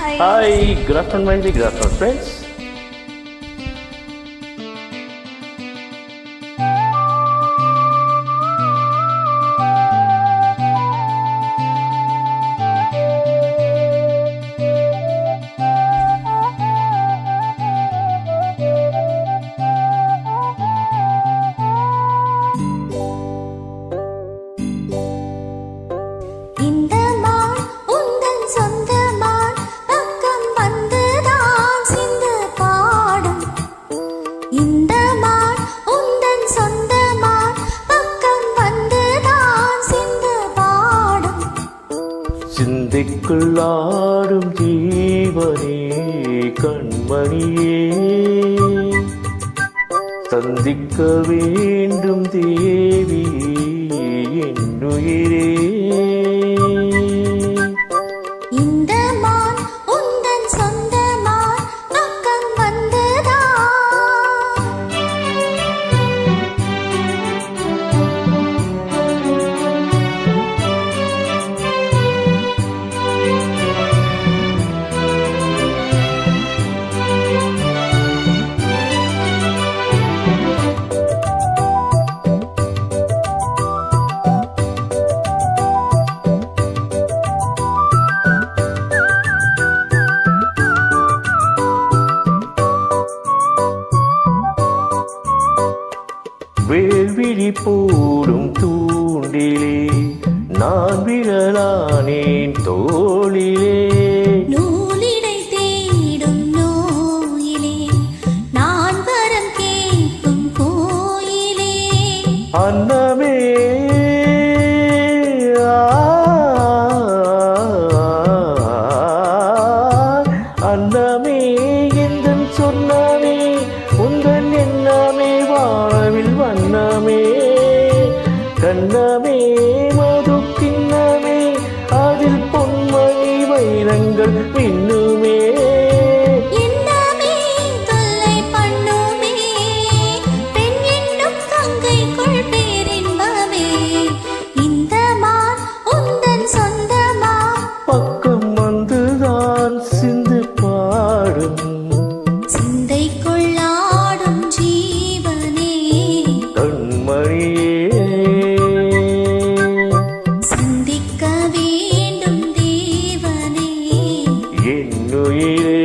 Hi, good afternoon, my dear, good afternoon, friends. சிந்தைக்குள் ஆடும் ஜீவனே கண்மணியே, சந்திக்க வேண்டும் தேவி என்னுயிரே. வேள்விழி போடும் தூண்டிலே நான் விழலானேன் தோளிலே, நூலிடை தேடும் நோயிலே நான் வரம் கேட்கும் கோயிலே. அன்னமே அன்னமே எந்தன் சொன்னமே உந்தன் எண்ணமே வாழ்வில் வண்ணமே, கண்ணமே மது கிண்ணமே அதில் பொன்மணி வைரங்கள் மின்னுமே. பக்கம் வந்துதான் சிந்து பாடும் சிந்தைக்குள்ளாடும் ஜீவனே கண்மணியே, சந்திக்க வேண்டும் தேவனே என்னுயிரே.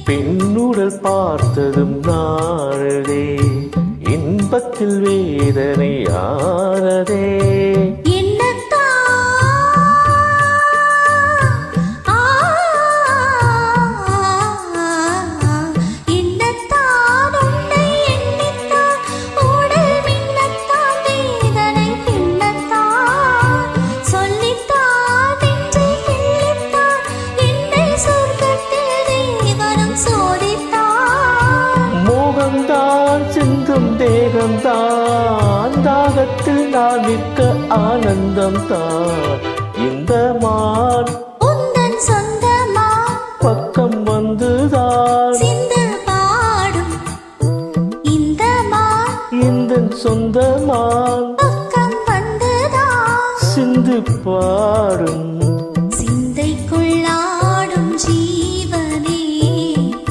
பெண்ணுடல் பார்த்ததும் நாழதே, இன்பத்தில் வேதனை ஆனதே. சிந்தும் தேகம்தான் தாகத்தில் நான் நிற்க ஆனந்தம் தான். இந்த மான் உந்தன் சொந்தமா பக்கம் வந்துதான் சிந்து பாடும். இந்த மான் எந்தன் சொந்தமான் பக்கம் வந்துதான் சிந்து பாடும். சிந்தைக்குள்ளாடும் ஜீவனே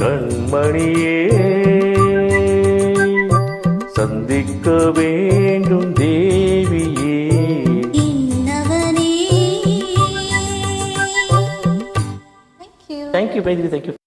கண்மணியே, சந்திக்க வேண்டும் தேவியே என்னவனே. Thank you, thank you.